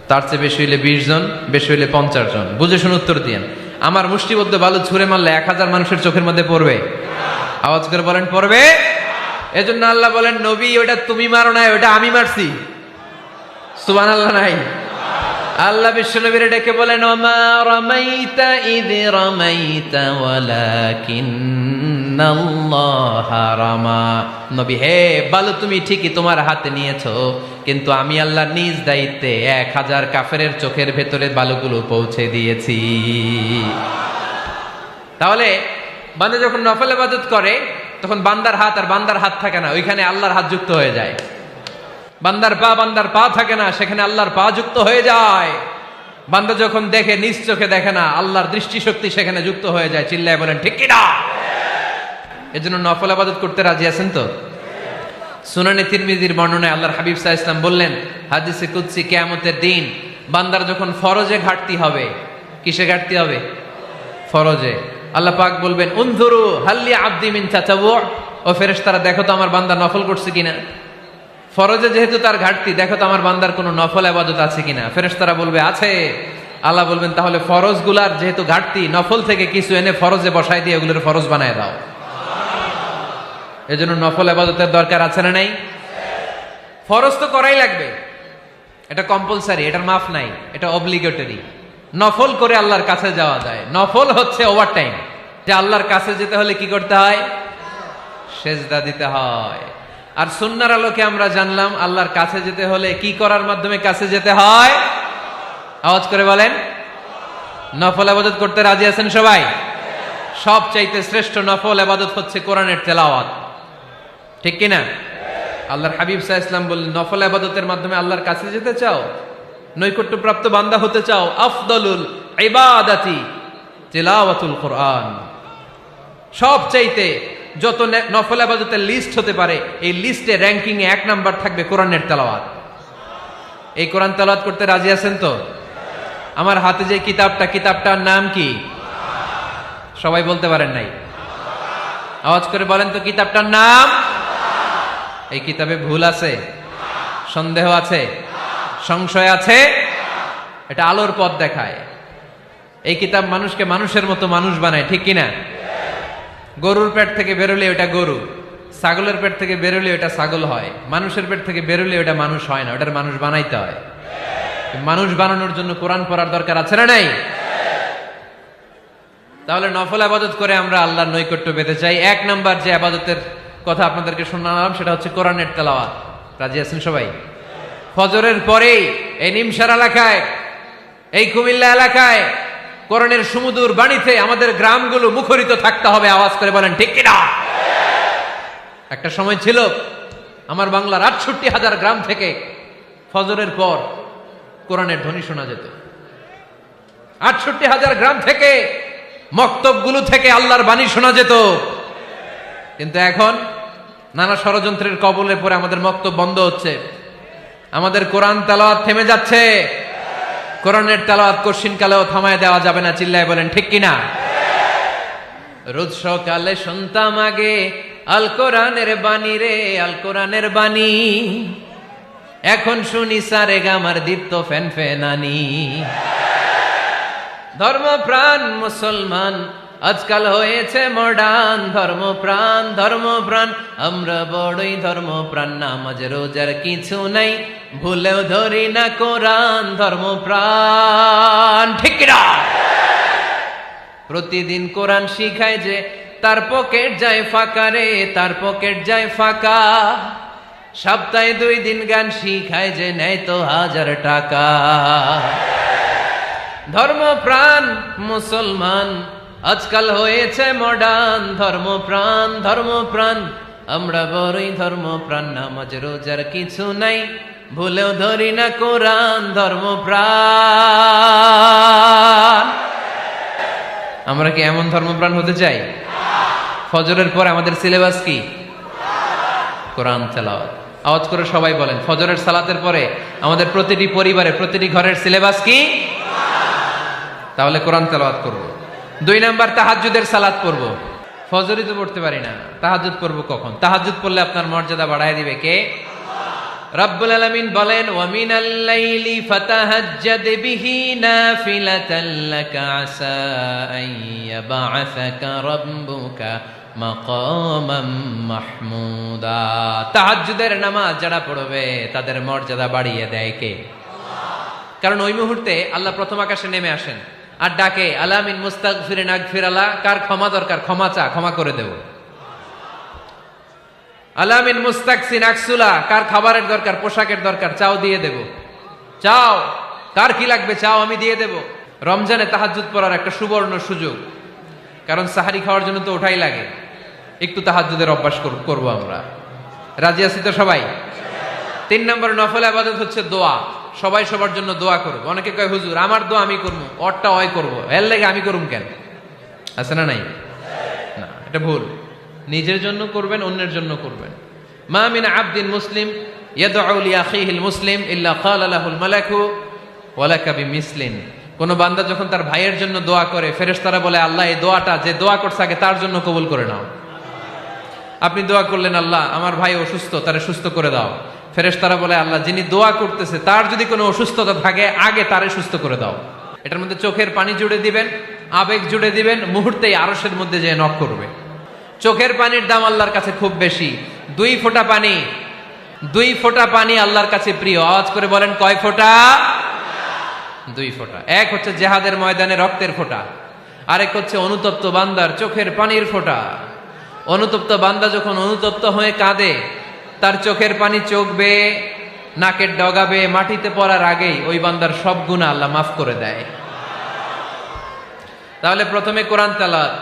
তার চেয়ে বেশি হইলে ২০ জন, বেশি হইলে ৫০ জন। বুঝে শুনে উত্তর দিয়েন। আমার মুষ্টিবদ্ধ বালু ছুঁড়ে মারলে ১,০০০ মানুষের চোখের মধ্যে পড়বে? আওয়াজ করে বলেন পড়বে। এজন্য আল্লাহ বলেন নবী ওটা তুমি মারো নাই, ওটা আমি মারছি। সুবহানাল্লাহ নাই? আল্লাহ বিশ্বনবীর ডেকে বলেন ওমা রামাইতা ইয রামাইতা ওয়ালাকিন্নাল্লাহা রামা। নবী হে, বালু তুমি ঠিকই তোমার হাতে নিয়েছো, কিন্তু আমি আল্লাহ নিজ দায়িত্বে ১,০০০ কাফেরের চোখের ভেতরে বালুগুলো পৌঁছে দিয়েছি। তাহলে বান্দা যখন নফল ইবাদত করে তখন বান্দার হাত আর বান্দার হাত থাকে না, ওইখানে আল্লাহর হাত যুক্ত হয়ে যায়। বান্দার পা থাকে না, সেখানে আল্লাহর পা যুক্ত হয়ে যায়। বান্দা যখন দেখে নিজ চোখে দেখে না, আল্লাহর দৃষ্টিশক্তি সেখানে যুক্ত হয়ে যায়। চিল্লায় বলেন ঠিক কিনা? এজন্য নফল ইবাদত করতে রাজি আছেন তো? সুনানে তিরমিজির বর্ণনায় আল্লাহর হাবিব সাল্লাল্লাহু আলাইহি ওয়াসাল্লাম বললেন হাদিসে কুদসি, কিয়ামতের দিন বান্দার যখন ফরজে ঘাটতি হবে, কিসে ঘাটতি হবে? ফরজে। আল্লাহ পাক বলবেন উনজুরু হাল্লি আবদি মিন তাতাওয়ু, ও ফেরেশতারা দেখো তো আমার বান্দা নফল করছে কিনা। ফরজে যেহেতু তার ঘাটতি, দেখো তো আমার বান্দার কোনো নফল ইবাদত আছে কিনা। ফেরেশতারা বলবে আছে। আল্লাহ বলবেন তাহলে ফরজগুলার যেহেতু ঘাটতি, নফল থেকে কিছু এনে ফরজে বসাই দিয়ে ওগুলোর ফরজ বানায় দাও। এজন্য নফল ইবাদতের দরকার আছে না নাই? ফরজ তো করাই লাগবে, এটা কম্পালসারি, এটার মাফ নাই, এটা অব্লিগেটরি। নফল করে আল্লাহর কাছে যাওয়া যায়। নফল হচ্ছে ওভারটাইম, যে আল্লাহর কাছে যেতে হলে কি করতে হয়? সেজদা দিতে হয়। আর সুন্নাহর আলোকে আমরা জানলাম আল্লাহর কাছে যেতে হলে কি করার মাধ্যমে কাছে যেতে হয়? আওয়াজ করে বলেন নফল ইবাদত করতে রাজি আছেন সবাই? সবচাইতে শ্রেষ্ঠ নফল ইবাদত হচ্ছে কোরআনের তেলাওয়াত, ঠিক কিনা? আল্লাহর হাবিব সাল্লাল্লাহু আলাইহি ওয়াসাল্লাম বললেন নফল ইবাদতের মাধ্যমে আল্লাহর কাছে যেতে চাও, নৈকট্যপ্রাপ্ত বান্দা হতে চাও, আফদলুল ইবাদাতি তিলাওয়াতুল কোরআন। সবচাইতে যত নফল ইবাদতের লিস্ট হতে পারে, এই লিস্টে র্যাঙ্কিং এ ১ নাম্বার থাকবে কোরআনের তেলাওয়াত। এই কোরআন তেলাওয়াত করতে রাজি আছেন তো? আমার হাতে যে কিতাবটার নাম কি? সবাই বলতে পারেন নাই? আওয়াজ করে বলেন তো কিতাবটার নাম? এই কিতাবে ভুল আছে, সন্দেহ আছে, সংশয় আছে? এটা আলোর পথ দেখায়। এই কিতাব মানুষকে মানুষের মতো মানুষ বানায়, ঠিক কিনা? গরুর পেট থেকে বেরোলে ওটা গরু, ছাগলের পেট থেকে বেরোলে ওটা ছাগল হয়, মানুষের পেট থেকে বেরোলে ওটা মানুষ হয় না, ওটার মানুষ বানাইতে হয়। মানুষ বানানোর জন্য কোরআন পড়ার দরকার আছে না নাই? তাহলে নফল আবাদত করে আমরা আল্লাহর নৈকট্য পেতে চাই। এক নাম্বার যে আবাদতের কথা আপনাদেরকে শোনালাম সেটা হচ্ছে কোরআনের তেলাওয়াত। রাজি আছেন সবাই? ফজরের পরেই এই নিমসার এলাকায়, এই কুমিল্লা এলাকায় কোরআনের সুমধুর বাণীতে আমাদের গ্রামগুলো মুখরিত থাকতে হবে। আওয়াজ করে বলেন ঠিক কিনা? একটা সময় ছিল আমার বাংলার ৬৮,০০০ গ্রাম থেকে ফজরের পর কোরআনের ধ্বনি শোনা যেত। ৬৮,০০০ গ্রাম থেকে মক্তবগুলো থেকে আল্লাহর বাণী শোনা যেত। কিন্তু এখন নানা ষড়যন্ত্রের কবলে পড়ে আমাদের মক্তব বন্ধ হচ্ছে, আমাদের কোরআন তেলাওয়াত থেমে যাচ্ছে। কোরআনের তেলাওয়াত কশিনকালেও থামায় দেওয়া যাবে না। চিল্লায় বলেন ঠিক কিনা? রোজ সকালে শুনতাম আগে আল কোরআনের বাণী রে, আল কোরআনের বাণী। এখন শুনি সারে গামার দীপ্ত ফ্যান ফ্যানানি। ধর্মপ্রাণ মুসলমান আজকাল হয়েছে মডার্ন। ধর্মপ্রাণ ধর্মপ্রাণ আমরা বড়ই ধর্মপ্রাণ। নামাজ রোজার কিছু নাই, ভুলেও ধরি না কোরআন। ধর্মপ্রাণ ঠিক না? প্রতিদিন কোরআন শিখায় যে তার পকেট যায় ফাঁকা রে, তার পকেট যায় ফাঁকা। সপ্তাহে 2 দিন গান শিখায় যে নেয় তো 1000 টাকা। ধর্মপ্রাণ মুসলমান আজকাল হয়েছে মডার্ন। ধর্মপ্রাণ ধর্মপ্রাণ আমরা বড়ই ধর্মপ্রাণ। নামাজ রোজার কিছু নাই, ভুলেও ধরি না কোরআন। ধর্মপ্রাণ। আমরা কি এমন ধর্মপ্রাণ হতে চাই? ফজরের পর আমাদের সিলেবাস কি? কোরআন তেলাওয়াত। আওয়াজ করে সবাই বলেন, ফজরের সালাতের পরে আমাদের প্রতিটি পরিবারে, প্রতিটি ঘরের সিলেবাস কি? তাহলে কোরআন তেলাওয়াত করব। 2 নাম্বার তাহাজ্জুদের সালাত পড়ব। ফজরই তো পড়তে পারি না, তাহাজ্জুদ পড়ব কখন? তাহাজ্জুদ পড়লে আপনার মর্যাদা বাড়ায় দিবে কে? রব্বুল আলামিন বলেন, ওয়া মিনাল লাইলি ফাতাহাজ্জাদ বিহি নাফিলাতান লাকা আসা আন ইয়াবআসাকা রাব্বুকা মাকামাম মাহমুদা। তাহাজ্জুদের নামাজ যারা পড়বে তাদের মর্যাদা বাড়িয়ে দেয় কে? কারণ ওই মুহূর্তে আল্লাহ প্রথম আকাশে নেমে আসেন আর ডাকে, আলা মিন মুস্তাগফিরিন আগফিরালা। কার ক্ষমা দরকার? ক্ষমা চা, ক্ষমা করে দেব। আলা মিন মুস্তাকসিন আকসুলা। কার খাবারের দরকার? পোশাকের দরকার? চাও, দিয়ে দেব। চাও, কার কি লাগবে? চাও, আমি দিয়ে দেব। রমজানে তাহাজ্জুদ পড়ার একটা সুবর্ণ সুযোগ, কারণ সাহারি খাওয়ার জন্য তো ওঠাই লাগে। একটু তাহাজ্জুদের অভ্যাস করব আমরা। রাজি আছি তো সবাই? 3 নম্বর নফল ইবাদত হচ্ছে দোয়া। সবাই সবার জন্য দোয়া করব। অনেকে কয়, হুজুর আমার দোয়া আমি করবো, ওরটা ওই করবো, এর লাগে আমি করুম কেন? আছে না নাই? না, এটা ভুল। নিজের জন্য করবেন, অন্যের জন্য করবেন। মা মিন আবদিন মুসলিম ইয়াদউ লিআখিহিল মুসলিম ইল্লা ক্বালা লাহুল মালাকু ওয়া লাকা বিমিসলিন। কোন বান্দা যখন তার ভাইয়ের জন্য দোয়া করে, ফেরেশতারা বলে, আল্লাহ এই দোয়াটা যে দোয়া করছে আগে তার জন্য কবুল করে নাও। আপনি দোয়া করলেন, আল্লাহ আমার ভাই অসুস্থ, তারে সুস্থ করে দাও। ফেরেশতারা বলে, আল্লাহ যিনি দোয়া করতেছে তার যদি কোনো অসুস্থতা থাকে আগে তারে সুস্থ করে দাও। এটার মধ্যে চোখের পানি জুড়ে দিবেন, আবেগ জুড়ে দিবেন, মুহূর্তেই আরশের মধ্যে যে নক করবে। চোখের পানির দাম আল্লাহর কাছে খুব বেশি। 2 ফোঁটা পানি, 2 ফোঁটা পানি আল্লাহর কাছে প্রিয়। আওয়াজ করে বলেন, কয় ফোঁটা? 2 ফোঁটা। এক হচ্ছে জিহাদের ময়দানে রক্তের ফোঁটা, আরেক হচ্ছে অনুতপ্ত বান্দার চোখের পানির ফোঁটা। অনুতপ্ত বান্দা যখন অনুতপ্ত হয়ে কাঁদে, তার চোখের পানি চোখ বেয়ে নাকের ডগাবে মাটিতে পড়ার আগেই ওই বান্দার সব গুনাহ আল্লাহ মাফ করে দেয়। তাহলে প্রথমে কোরআন তেলাওয়াত,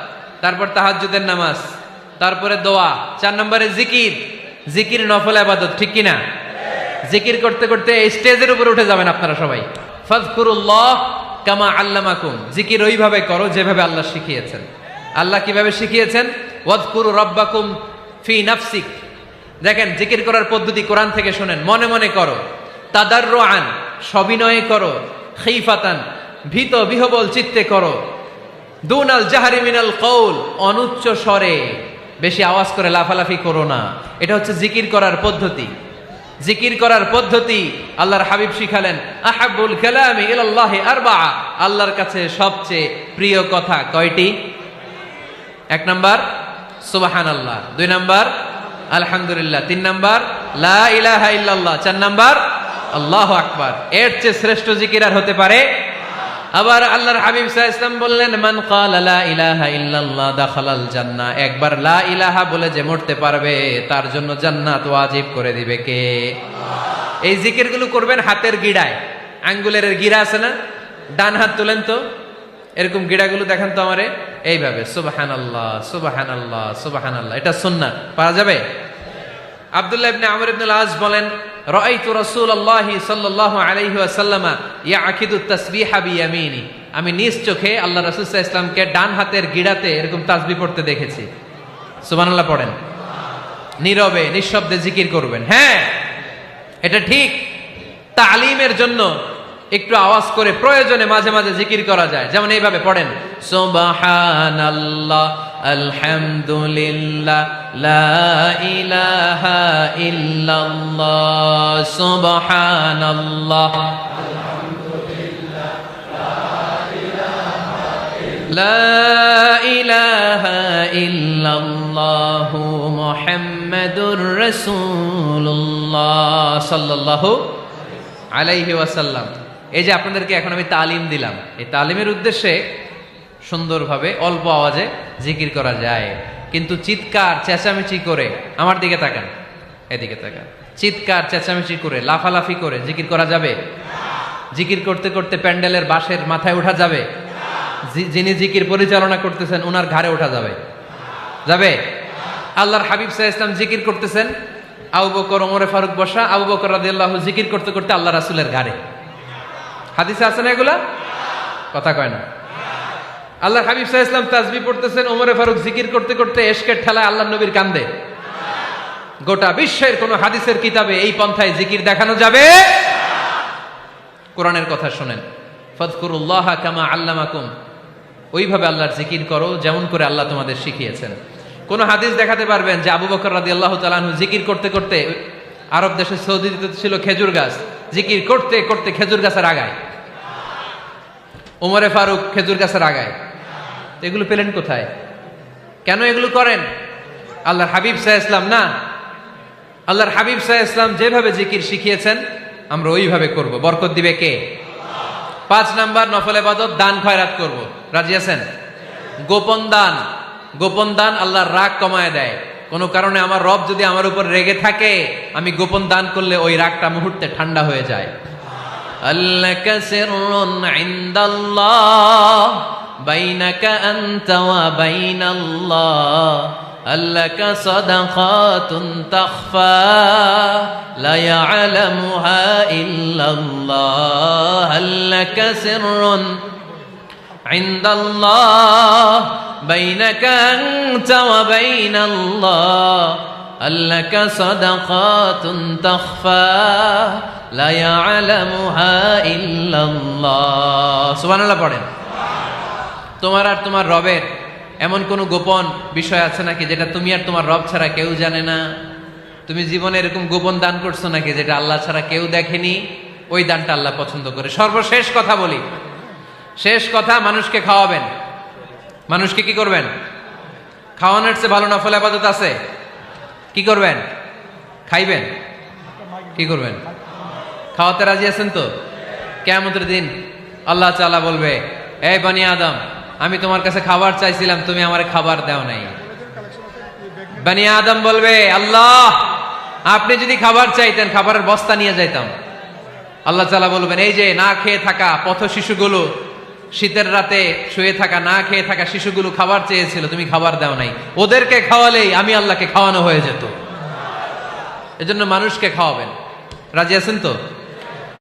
তারপর তাহাজ্জুদের নামাজ, তারপরে দোয়া। 4 নম্বরে জিকির। জিকির নফল ইবাদত, ঠিক কিনা? জিকির করতে করতে এই স্টেজের উপরে উঠে যাবেন আপনারা সবাই। ফাযকুরুল্লাহ কামা আল্লামাকুম। জিকির ওইভাবে করো যেভাবে আল্লাহ শিখিয়েছেন। আল্লাহ কিভাবে শিখিয়েছেন? ওয়াযকুরু রাব্বাকুম ফি নাফসিক। দেখেন, জিকির করার পদ্ধতি কোরআন থেকে শুনেন। মনে মনে করো, তাদাররুআন সবিনয়ে করো, খিফাতান ভীত বিহবল চিত্তে করো, দুনাল জাহরি মিনাল কওল অনুচ্চ স্বরে, বেশি আওয়াজ করে লাফালাফি করো না। এটা হচ্ছে জিকির করার পদ্ধতি। জিকির করার পদ্ধতি আল্লাহর হাবিব শিখালেন, আহাব্বুল কালামি ইলাল্লাহি আরবাআ, আল্লাহর কাছে সবচেয়ে প্রিয় কথা কয়টি? 1 নাম্বার সুবহানাল্লাহ, 2 নাম্বার আলহামদুলিল্লাহ, 3 নাম্বার লা ইলাহা ইল্লাল্লাহ, 4 নাম্বার আল্লাহু আকবার। এর চেয়ে শ্রেষ্ঠ জিকির আর হতে পারে? আবার আল্লাহর হাবিব সাল্লাল্লাহু আলাইহি ওয়াসাল্লাম বললেন, মান ক্বালা লা ইলাহা ইল্লাল্লাহ দাখালাল জান্নাহ, একবার লা ইলাহা বলে যে মরতে পারবে তার জন্য জান্নাত ওয়াজিব করে দিবে কে? আল্লাহ। এই জিকিরগুলো করবেন হাতের গিড়ায়, আঙ্গুলের গিড়া আছে না, ডান হাত তুলেন তো, এরকম গিড়াগুলো দেখেন তো আমারে, এইভাবে সুবহানাল্লাহ সুবহানাল্লাহ সুবহানাল্লাহ, এটা সুন্নাহ, পারা যাবে? আব্দুল্লাহ ইবনে আমর ইবনে আল-আস বলেন, রাআইতু রাসূলুল্লাহি সাল্লাল্লাহু আলাইহি ওয়াসাল্লাম ইয়াকিদু তাসবিহা বিয়ামিনি, আমি নিজ চোখে আল্লাহ রাসূল সাল্লাল্লাহু আলাইহি ওয়াসাল্লামকে ডান হাতের গিড়াতে এরকম তাসবিহ পড়তে দেখেছি। সুবহানাল্লাহ পড়েন, নীরবে নিঃশব্দে জিকির করবেন। হ্যাঁ, এটা ঠিক। তালিমের জন্য একটু আওয়াজ করে প্রয়োজনে মাঝে মাঝে জিকির করা যায়, যেমন এইভাবে পড়েন, সুবহানাল্লাহ আলহামদুলিল্লাহ লা ইলাহা ইল্লাল্লাহ, সুবহানাল্লাহ লা ইলাহা ইল্লাল্লাহ মুহাম্মাদুর রাসূলুল্লাহ সাল্লাল্লাহু আলাইহি ওয়াসাল্লাম। এই যে আপনাদেরকে এখন আমি তালিম দিলাম, এই তালিমের উদ্দেশ্যে সুন্দরভাবে অল্প আওয়াজে জিকির করা যায়, কিন্তু চিৎকার চেঁচামেচি করে, আমার দিকে তাকান, এদিকে তাকান, চিৎকার চেঁচামেচি করে লাফালাফি করে জিকির করা যাবে? জিকির করতে করতে প্যান্ডেলের বাঁশের মাথায় ওঠা যাবে? যিনি জিকির পরিচালনা করতেছেন ওনার ঘাড়ে ওঠা যাবে? যাবে? আল্লাহর হাবিব সাল্লাল্লাহু আলাইহি ওয়াসাল্লাম জিকির করতেছেন, আবু বকর ওমরে ফারুক বসা, আবু বকর রাদিয়াল্লাহু জিকির করতে করতে আল্লাহ রাসূলের ঘাড়ে। হাদিসে আছে না এগুলা? কথা কয় না। আল্লাহর হাবিব সাল্লাল্লাহু আলাইহি ওয়াসাল্লাম তাসবিহ পড়তেছেন, ওমরে ফারুক জিকির করতে করতে এশকের ঠেলায় আল্লাহর নবীর কান্দে। গোটা বিশ্বের কোন হাদিসের কিতাবে এই পন্থায় জিকির দেখানো যাবে? কোরআনের কথা শুনেন, ফাযকুরুল্লাহা কামা আল্লামাকুম, ওইভাবে আল্লাহর জিকির করো যেমন করে আল্লাহ তোমাদের শিখিয়েছেন। কোন হাদিস দেখাতে পারবেন যে আবু বকর রাদিয়াল্লাহু তাআলা আনহু জিকির করতে করতে, আরব দেশে সৌদিতে ছিল খেজুর গাছ, জিকির করতে করতে খেজুর গাছের আগায়, ওমরে ফারুক খেজুর গাছের আগায়, এগুলো পেলেন কোথায়? কেন এগুলো করেন? আল্লাহর হাবিব সাল্লাল্লাহু আলাইহি ওয়াসাল্লাম না, আল্লাহর হাবিব সাল্লাল্লাহু আলাইহি ওয়াসাল্লাম যেভাবে জিকির শিখিয়েছেন আমরা ওইভাবে করব। বরকত দিবে কে? 5 নাম্বার নফল ইবাদত, দান খয়রাত করব। রাজি আছেন? গোপন দান, গোপন দান আল্লাহর রাগ কমায় দেয়। কোন কারণে আমার রব যদি আমার উপর রেগে থাকে, আমি গোপন দান করলে ওই রাগটা মুহূর্তে ঠান্ডা হয়ে যায়। আল্লাকা সিররুন ইনদাল্লাহ বাইনাকা আনতা ওয়া বাইনাল্লাহ, আল্লাকা সাদাকাতুন তাখফা লা ইয়ালামুহা ইল্লাল্লাহ, আল্লাকা সিররুন ইনদাল্লাহ বাইনাকা আনতা ওয়া বাইনাল্লাহ, আল্লাকা সাদাকাতুন তাখফা লা ইয়ালামুহা ইল্লাল্লাহ। সুবহানাল্লাহ পড়েন। তোমার আর তোমার রবের এমন কোন গোপন বিষয় আছে নাকি যেটা তুমি আর তোমার রব ছাড়া কেউ জানে না? তুমি জীবনে এরকম গোপন দান করছো নাকি যেটা আল্লাহ ছাড়া কেউ দেখেনি? ওই দানটা আল্লাহ পছন্দ করে। সর্বশেষ কথা বলি, শেষ কথা, মানুষকে খাওয়াবেন। মানুষকে কি করবেন? খাওয়ানোর চেয়ে ভালো নফল ইবাদত আছে? কি করবেন? খাইবেন। কি করবেন? খাওয়াতে রাজি আছেন তো? কিয়ামতের দিন আল্লাহ তাআলা বলবে, এই বনি আদম, আমি তোমার কাছে খাবার চাইছিলাম, তুমি আমারে খাবার দাও নাই। বনি আদম বলবে, আল্লাহ আপনি যদি খাবার চাইতেন খাবারের বস্তা নিয়ে যাইতাম। আল্লাহ তাআলা বলবেন, এই যে না খেয়ে থাকা পথ শিশুগুলো, শীতের রাতে শুয়ে থাকা না খেয়ে থাকা শিশুগুলো খাবার চেয়েছিল, তুমি খাবার দাও নাই, ওদেরকে খাওয়ালেই আমি আল্লাহকে খাওয়ানো হয়ে যেত। এজন্য মানুষকে খাওয়াবেন। রাজি আছেন তো?